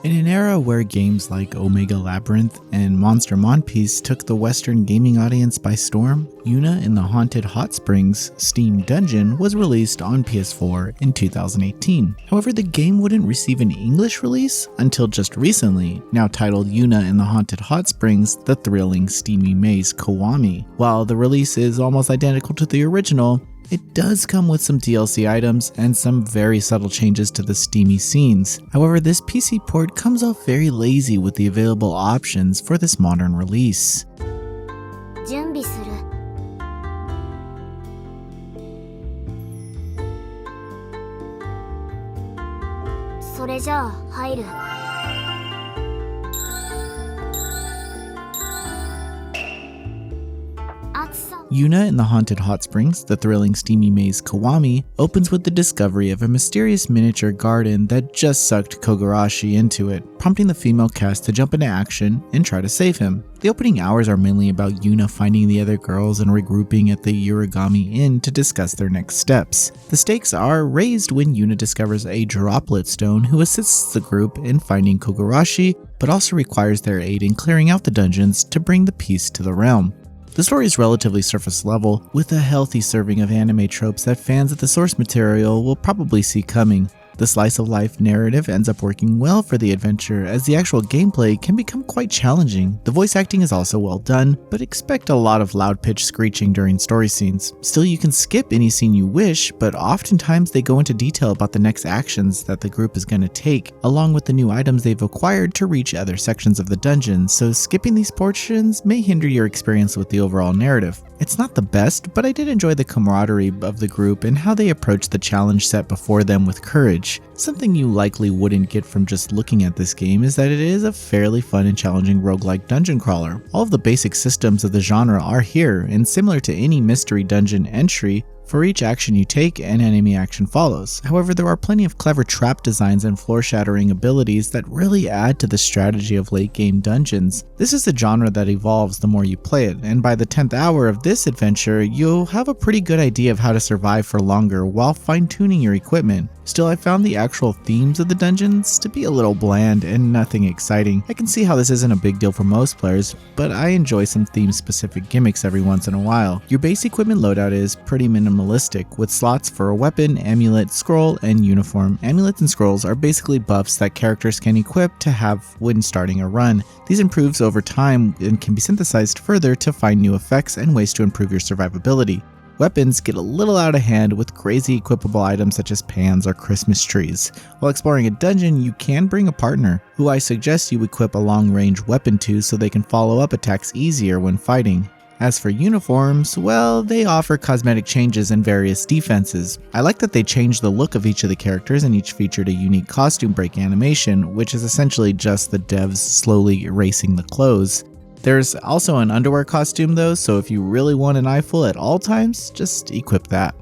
In an era where games like Omega Labyrinth and Monster Monpiece took the Western gaming audience by storm, Yuuna in the Haunted Hot Springs Steam Dungeon was released on PS4 in 2018. However, the game wouldn't receive an English release until just recently, now titled Yuuna in the Haunted Hot Springs The Thrilling Steamy Maze Kiwami. While the release is almost identical to the original, it does come with some DLC items and some very subtle changes to the steamy scenes. However, this PC port comes off very lazy with the available options for this modern release. 準備する。それじゃあ入る。 Yuuna in the Haunted Hot Springs, The Thrilling Steamy Maze Kiwami, opens with the discovery of a mysterious miniature garden that just sucked Kogarashi into it, prompting the female cast to jump into action and try to save him. The opening hours are mainly about Yuuna finding the other girls and regrouping at the Uragami Inn to discuss their next steps. The stakes are raised when Yuuna discovers a droplet stone who assists the group in finding Kogarashi, but also requires their aid in clearing out the dungeons to bring the peace to the realm. The story is relatively surface level, with a healthy serving of anime tropes that fans of the source material will probably see coming. The slice of life narrative ends up working well for the adventure, as the actual gameplay can become quite challenging. The voice acting is also well done, but expect a lot of loud pitched screeching during story scenes. Still, you can skip any scene you wish, but oftentimes they go into detail about the next actions that the group is going to take, along with the new items they've acquired to reach other sections of the dungeon, so skipping these portions may hinder your experience with the overall narrative. It's not the best, but I did enjoy the camaraderie of the group and how they approached the challenge set before them with courage. Something you likely wouldn't get from just looking at this game is that it is a fairly fun and challenging roguelike dungeon crawler. All of the basic systems of the genre are here, and similar to any mystery dungeon entry, for each action you take, an enemy action follows. However, there are plenty of clever trap designs and floor-shattering abilities that really add to the strategy of late-game dungeons. This is a genre that evolves the more you play it, and by the 10th hour of this adventure, you'll have a pretty good idea of how to survive for longer while fine-tuning your equipment. Still, I found the actual themes of the dungeons to be a little bland and nothing exciting. I can see how this isn't a big deal for most players, but I enjoy some theme-specific gimmicks every once in a while. Your base equipment loadout is pretty minimalistic, with slots for a weapon, amulet, scroll, and uniform. Amulets and scrolls are basically buffs that characters can equip to have when starting a run. These improves over time and can be synthesized further to find new effects and ways to improve your survivability. Weapons get a little out of hand with crazy equipable items such as pans or Christmas trees. While exploring a dungeon, you can bring a partner, who I suggest you equip a long-range weapon to so they can follow up attacks easier when fighting. As for uniforms, well, they offer cosmetic changes and various defenses. I like that they changed the look of each of the characters and each featured a unique costume break animation, which is essentially just the devs slowly erasing the clothes. There's also an underwear costume though, so if you really want an eyeful at all times, just equip that.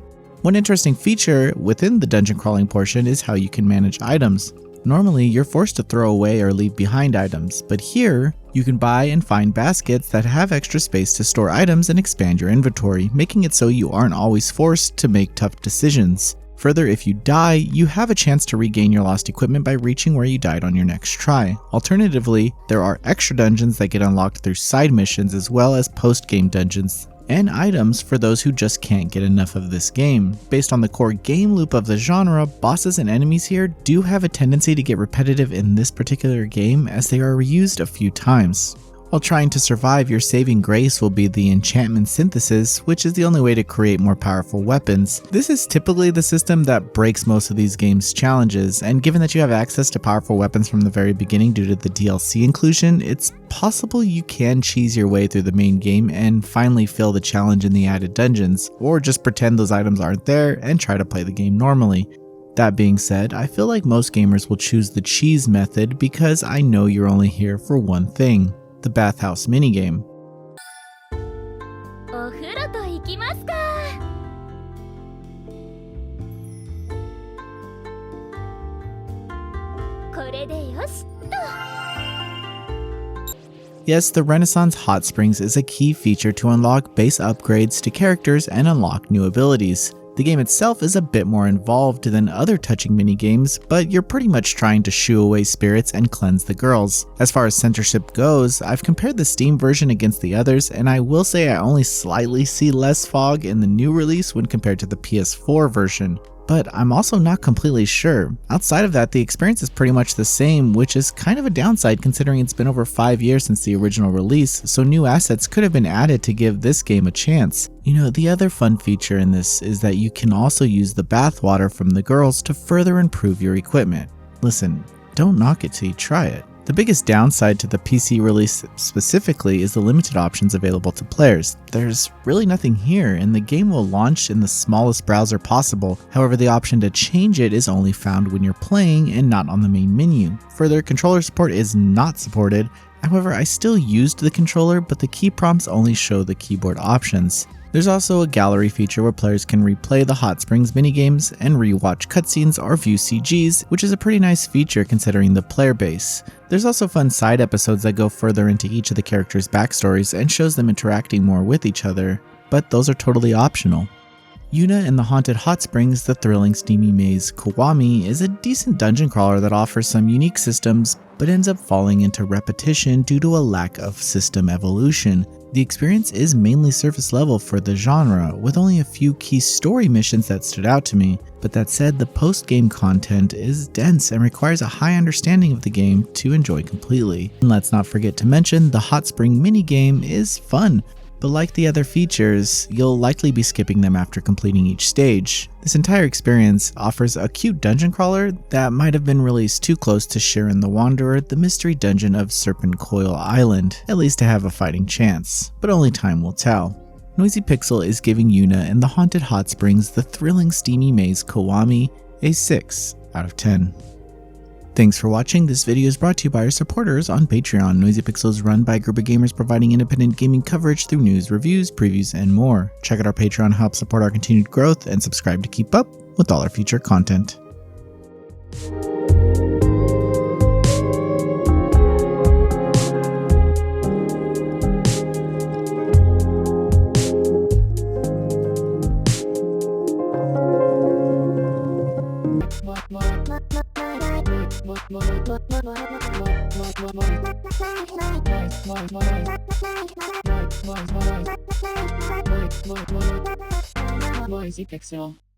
One interesting feature within the dungeon crawling portion is how you can manage items. Normally, you're forced to throw away or leave behind items, but here, you can buy and find baskets that have extra space to store items and expand your inventory, making it so you aren't always forced to make tough decisions. Further, if you die, you have a chance to regain your lost equipment by reaching where you died on your next try. Alternatively, there are extra dungeons that get unlocked through side missions as well as post-game dungeons, and items for those who just can't get enough of this game. Based on the core game loop of the genre, bosses and enemies here do have a tendency to get repetitive in this particular game as they are reused a few times. While trying to survive, your saving grace will be the enchantment synthesis, which is the only way to create more powerful weapons. This is typically the system that breaks most of these games' challenges, and given that you have access to powerful weapons from the very beginning due to the DLC inclusion, it's possible you can cheese your way through the main game and finally fill the challenge in the added dungeons, or just pretend those items aren't there and try to play the game normally. That being said, I feel like most gamers will choose the cheese method because I know you're only here for one thing: the bathhouse minigame. お風呂と行きますか。これでよしっと。 Yes, the Renaissance Hot Springs is a key feature to unlock base upgrades to characters and unlock new abilities. The game itself is a bit more involved than other touching minigames, but you're pretty much trying to shoo away spirits and cleanse the girls. As far as censorship goes, I've compared the Steam version against the others, and I will say I only slightly see less fog in the new release when compared to the PS4 version. But I'm also not completely sure. Outside of that, the experience is pretty much the same, which is kind of a downside considering it's been over 5 years since the original release, so new assets could have been added to give this game a chance. You know, the other fun feature in this is that you can also use the bathwater from the girls to further improve your equipment. Listen, don't knock it till you try it. The biggest downside to the PC release specifically is the limited options available to players. There's really nothing here, and the game will launch in the smallest browser possible. However, the option to change it is only found when you're playing and not on the main menu. Further, controller support is not supported. However, I still used the controller, but the key prompts only show the keyboard options. There's also a gallery feature where players can replay the Hot Springs minigames and rewatch cutscenes or view CGs, which is a pretty nice feature considering the player base. There's also fun side episodes that go further into each of the characters' backstories and shows them interacting more with each other, but those are totally optional. Yuuna in the Haunted Hot Springs, the thrilling Steamy maze Kiwami is a decent dungeon crawler that offers some unique systems, but ends up falling into repetition due to a lack of system evolution. The experience is mainly surface level for the genre, with only a few key story missions that stood out to me, but that said, the post-game content is dense and requires a high understanding of the game to enjoy completely. And let's not forget to mention, the Hot Spring minigame is fun, but like the other features, you'll likely be skipping them after completing each stage. This entire experience offers a cute dungeon crawler that might have been released too close to Shiren the Wanderer, the mystery dungeon of Serpentcoil Island, at least to have a fighting chance, but only time will tell. Noisy Pixel is giving Yuuna and the Haunted Hot Springs the thrilling Steamy maze Kiwami a 6 out of 10. Thanks for watching. This video is brought to you by our supporters on Patreon. Noisy Pixel is run by a group of gamers providing independent gaming coverage through news, reviews, previews, and more. Check out our Patreon to help support our continued growth and subscribe to keep up with all our future content. Noisy Pixel.